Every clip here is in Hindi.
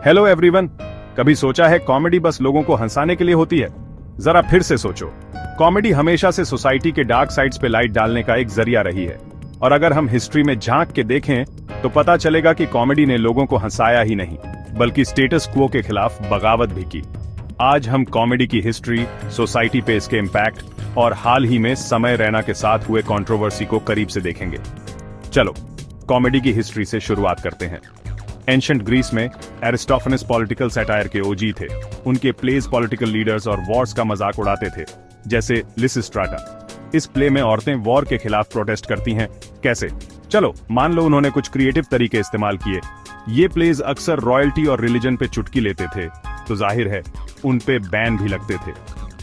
Hello everyone. कभी सोचा है कॉमेडी बस लोगों को हंसाने के लिए होती है? जरा फिर से सोचो। कॉमेडी हमेशा से सोसाइटी के डार्क साइड्स पे लाइट डालने का एक जरिया रही है। और अगर हम हिस्ट्री में झांक के देखें तो पता चलेगा कि कॉमेडी ने लोगों को हंसाया ही नहीं बल्कि स्टेटस क्वो के खिलाफ बगावत भी की। आज हम कॉमेडी की हिस्ट्री, सोसाइटी पे इसके इम्पैक्ट और हाल ही में समय रैना के साथ हुए कंट्रोवर्सी को करीब से देखेंगे। चलो कॉमेडी की हिस्ट्री से शुरुआत करते हैं। एंशिएंट ग्रीस में एरिस्टोफेनेस पॉलिटिकल सैटायर के ओजी थे। उनके प्लेज पॉलिटिकल लीडर्स और वॉर्स का मजाक उड़ाते थे, जैसे लिसिस्ट्राटा। इस प्ले में औरतें वॉर के खिलाफ प्रोटेस्ट करती हैं। कैसे? चलो मान लो उन्होंने कुछ क्रिएटिव तरीके इस्तेमाल किए। ये प्लेज अक्सर रॉयल्टी और रिलीजन पे चुटकी लेते थे, तो जाहिर है उन पे बैन भी लगते थे।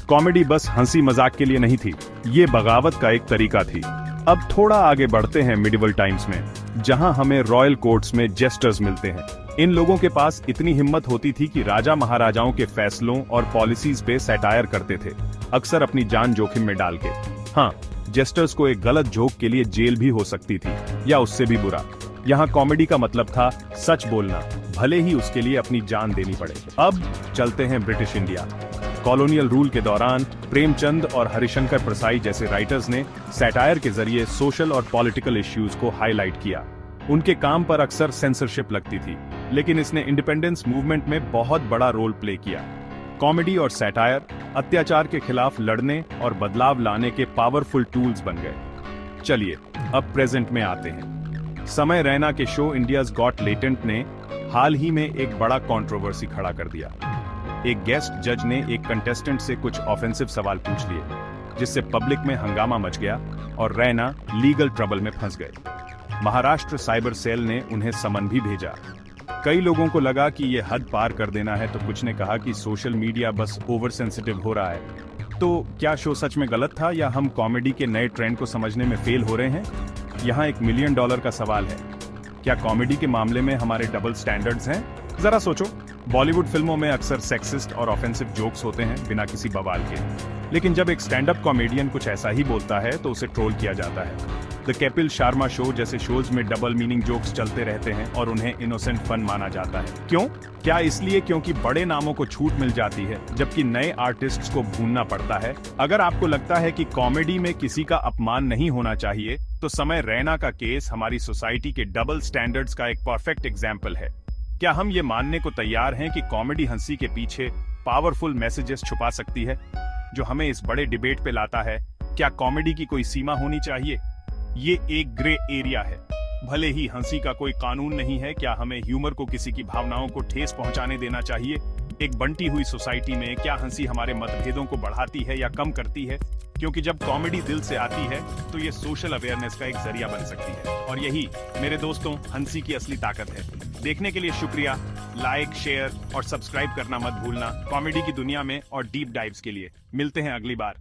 कॉमेडी बस हंसी मजाक के लिए नहीं थी, ये बगावत का एक तरीका थी। अब थोड़ा आगे बढ़ते हैं मिडिवल टाइम्स में, जहां हमें रॉयल कोर्ट्स में जेस्टर्स मिलते हैं। इन लोगों के पास इतनी हिम्मत होती थी कि राजा महाराजाओं के फैसलों और पॉलिसीज पे सैटायर करते थे, अक्सर अपनी जान जोखिम में डाल के। हाँ, जेस्टर्स को एक गलत जोक के लिए जेल भी हो सकती थी, या उससे भी बुरा। यहाँ कॉमेडी का मतलब था सच बोलना, भले ही उसके लिए अपनी जान देनी पड़े। अब चलते हैं ब्रिटिश इंडिया। कॉलोनियल रूल के दौरान प्रेमचंद और हरिशंकर प्रसाई जैसे राइटर्स ने सैटायर के जरिए सोशल और पॉलिटिकल इश्यूज को हाईलाइट किया। उनके काम पर अक्सर सेंसरशिप लगती थी, लेकिन इसने इंडिपेंडेंस मूवमेंट में बहुत बड़ा रोल प्ले किया। कॉमेडी और सैटायर अत्याचार के खिलाफ लड़ने और बदलाव लाने के पावरफुल टूल्स बन गए। चलिए अब प्रेजेंट में आते हैं। समय रैना के शो इंडियाज गॉट लेटेंट ने हाल ही में एक बड़ा कंट्रोवर्सी खड़ा कर दिया। एक गेस्ट जज ने एक कंटेस्टेंट से कुछ ऑफेंसिव सवाल पूछ लिए, जिससे पब्लिक में हंगामा मच गया और रैना लीगल ट्रबल में फंस गए। महाराष्ट्र साइबर सेल ने उन्हें समन भी भेजा। कई लोगों को लगा कि ये हद पार कर देना है, तो कुछ ने कहा कि सोशल मीडिया बस ओवर सेंसिटिव हो रहा है। तो क्या शो सच में गलत था, या हम कॉमेडी के नए ट्रेंड को समझने में फेल हो रहे हैं? यहाँ $1 मिलियन का सवाल है। क्या कॉमेडी के मामले में हमारे डबल स्टैंडर्ड्स हैं? जरा सोचो, बॉलीवुड फिल्मों में अक्सर सेक्सिस्ट और ऑफेंसिव जोक्स होते हैं बिना किसी बवाल के, लेकिन जब एक स्टैंड अप कॉमेडियन कुछ ऐसा ही बोलता है तो उसे ट्रोल किया जाता है। द कपिल शर्मा शो जैसे शोज में डबल मीनिंग जोक्स चलते रहते हैं और उन्हें इनोसेंट फन माना जाता है। क्यों? क्या इसलिए क्योंकि बड़े नामों को छूट मिल जाती है जबकि नए आर्टिस्ट्स को भूनना पड़ता है? अगर आपको लगता है कि कॉमेडी में किसी का अपमान नहीं होना चाहिए, तो समय रैना का केस हमारी सोसाइटी के डबल स्टैंडर्ड्स का एक परफेक्ट एग्जाम्पल है। क्या हम ये मानने को तैयार हैं कि कॉमेडी हंसी के पीछे पावरफुल मैसेजेस छुपा सकती है, जो हमें इस बड़े डिबेट पे लाता है? क्या कॉमेडी की कोई सीमा होनी चाहिए? ये एक ग्रे एरिया है। भले ही हंसी का कोई कानून नहीं है, क्या हमें ह्यूमर को किसी की भावनाओं को ठेस पहुंचाने देना चाहिए? एक बंटी हुई सोसाइटी में क्या हंसी हमारे मतभेदों को बढ़ाती है या कम करती है? क्योंकि जब कॉमेडी दिल से आती है तो ये सोशल अवेयरनेस का एक जरिया बन सकती है, और यही मेरे दोस्तों हंसी की असली ताकत है। देखने के लिए शुक्रिया। लाइक, शेयर और सब्सक्राइब करना मत भूलना कॉमेडी की दुनिया में और डीप डाइव्स के लिए। मिलते हैं अगली बार।